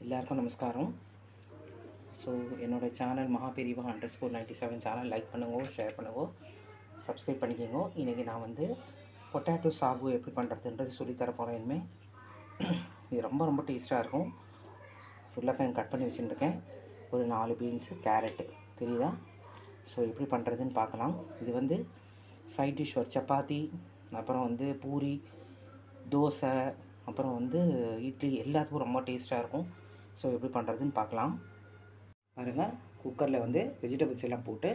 எல்லாருக்கும் நமஸ்காரம். ஸோ என்னோடய சேனல் மகாபெரிவா _97 சேனல் லைக் பண்ணுங்க, ஷேர் பண்ணுங்க, சப்ஸ்கிரைப் பண்ணிக்கோங்க. இன்றைக்கி நான் வந்து பொட்டேட்டோ சாகு எப்படி பண்ணுறதுன்றது சொல்லித்தர போகிறேன். இனிமேல் இது ரொம்ப டேஸ்ட்டாக இருக்கும். உருளைக்கிழங்கு கட் பண்ணி வச்சுருக்கேன். ஒரு 4 பீன்ஸு, கேரட்டு தெரியுதா? ஸோ எப்படி பண்ணுறதுன்னு பார்க்கலாம். இது வந்து சைட் டிஷ் ஒரு சப்பாத்தி, அப்புறம் வந்து பூரி, தோசை, அப்புறம் வந்து இட்லி எல்லாத்துக்கும் ரொம்ப டேஸ்ட்டாக இருக்கும். ஸோ எப்படி பண்ணுறதுன்னு பார்க்கலாம். பாருங்கள், குக்கரில் வந்து வெஜிடபிள்ஸ் எல்லாம் போட்டு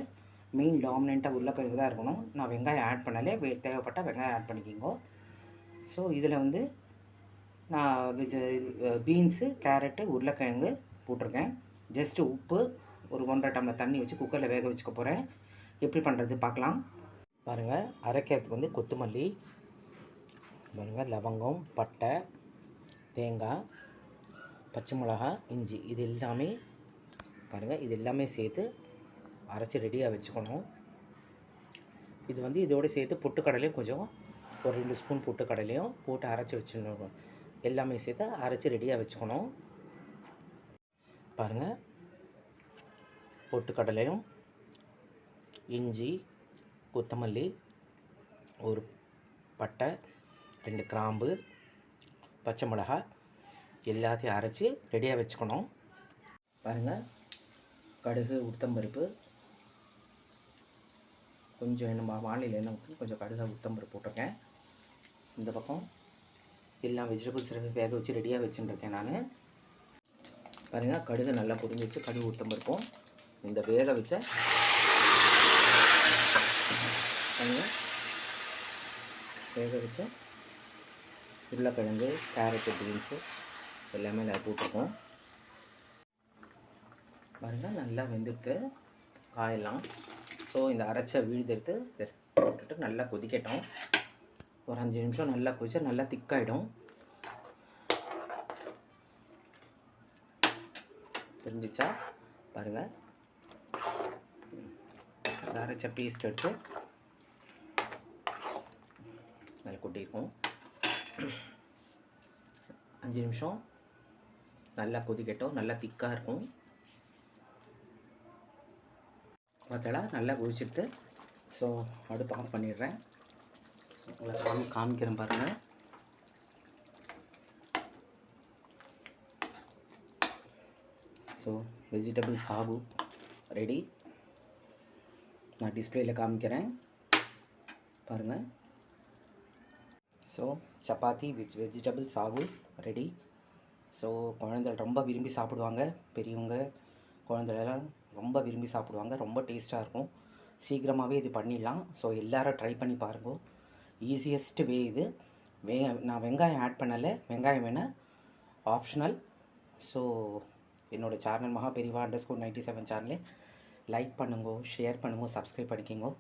மெயின் டாமினண்ட்டாக உருளைக்கிழங்கு தான் இருக்கணும். நான் வெங்காயம் ஆட் பண்ணலே, தேவைப்பட்டால் வெங்காயம் ஆட் பண்ணிக்கிங்க. ஸோ இதில் வந்து நான் பீன்ஸு, கேரட்டு, உருளைக்கிழங்கு போட்டிருக்கேன். ஜஸ்ட்டு உப்பு, ஒரு 1.5 டம்ளர் தண்ணி வச்சு குக்கரில் வேக வச்சுக்க போகிறேன். எப்படி பண்ணுறது பார்க்கலாம். பாருங்கள், அரைக்கிறதுக்கு வந்து கொத்தமல்லி, பாருங்கள், லவங்கம், பட்டை, தேங்காய், பச்சை மிளகா, இஞ்சி, இது எல்லாமே பாருங்கள், இது எல்லாமே சேர்த்து அரைச்சி ரெடியாக வச்சுக்கணும். இது வந்து இதோடு சேர்த்து பொட்டுக்கடலையும் கொஞ்சம் ஒரு 2 ஸ்பூன் பொட்டுக்கடலையும் போட்டு அரைச்சி வச்சுக்கணும். எல்லாமே சேர்த்து அரைச்சி ரெடியாக வச்சுக்கணும். பாருங்கள், பொட்டுக்கடலையும், இஞ்சி, கொத்தமல்லி, ஒரு பட்டை, 2 கிராம்பு, பச்சை மிளகா எல்லாத்தையும் அரைச்சி ரெடியாக வச்சுக்கணும். பாருங்கள், கடுகு, உளுத்தம்பருப்பு, கொஞ்சம் என்ன வானிலை எண்ணெய் ஊற்றி கொஞ்சம் கடுகு, உளுத்தம்பருப்பு போட்டிருக்கேன். இந்த பக்கம் எல்லாம் வெஜிடபிள்ஸ் வேக வச்சு ரெடியாக வச்சுருக்கேன் நான். பாருங்கள், கடுகு நல்லா பொரிஞ்சு வச்சு கடுகு, உளுத்தம்பருப்பும் இந்த வேக வச்ச வேக வச்ச உருளைக்கிழங்கு, கேரட்டு, பீன்ஸு எல்லாமே நான் போட்டிருக்கோம். பாருங்கள், நல்லா வெந்துட்டு காயெல்லாம். ஸோ இந்த அரைச்ச விழுதெடுத்து போட்டுட்டு நல்லா கொதிக்கட்டும். ஒரு 5 நிமிஷம் நல்லா கொதிச்சா நல்லா திக்காயிடும். தெரிஞ்சிச்சா? பாருங்கள், அரைச்ச பேஸ்ட் எடுத்து நல்லா கொட்டியிருக்கோம். 5 நிமிஷம் நல்லா கொதிக்கட்டும். நல்லா திக்காக இருக்கும். பார்த்தா நல்லா கொதிச்சுட்டு, ஸோ அடுப்பு ஆஃப் பண்ணிடுறேன். உங்களை காமிக்கிறேன் பாருங்கள். So vegetable sagu ready. நான் டிஸ்பிளேயில் காமிக்கிறேன் பாருங்கள். So chapati with vegetable sagu ready. So குழந்தைகள் ரொம்ப விரும்பி சாப்பிடுவாங்க. பெரியவங்க, குழந்தைகளெல்லாம் ரொம்ப விரும்பி சாப்பிடுவாங்க. ரொம்ப டேஸ்ட்டாக இருக்கும். சீக்கிரமாகவே இது பண்ணிடலாம். ஸோ எல்லோரும் ட்ரை பண்ணி பாருங்கள். ஈஸியஸ்ட் வே இது. நான் வெங்காயம் ஆட் பண்ணலை. வெங்காயம் வேணால் ஆப்ஷனல். ஸோ என்னோடய சேனல் மகாபெரிவா _97 சேனலை லைக் பண்ணுங்க, ஷேர் பண்ணுங்க, சப்ஸ்கிரைப் பண்ணிக்கோங்க.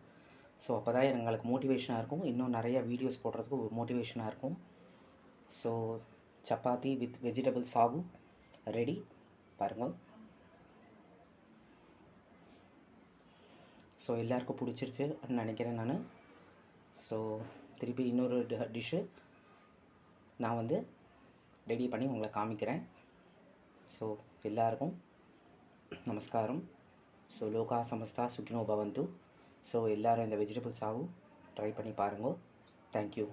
ஸோ அப்போ தான் எங்களுக்கு மோட்டிவேஷனாக இருக்கும். இன்னும் நிறைய வீடியோஸ் போடுறதுக்கு ஒரு மோட்டிவேஷனாக இருக்கும். So chapati with vegetable sagu ready பாருங்கள். ஸோ எல்லாருக்கும் பிடிச்சிருச்சுன்னு நினைக்கிறேன் நான். ஸோ திருப்பி இன்னொரு டிஷ்ஷு நான் வந்து ரெடி பண்ணி உங்களை காமிக்கிறேன். ஸோ எல்லாருக்கும் நமஸ்காரம். ஸோ லோகா சமஸ்தா சுகினோ பவந்து. ஸோ எல்லோரும் இந்த வெஜிடபிள் சாகு ட்ரை பண்ணி பாருங்கள். தேங்க்யூ.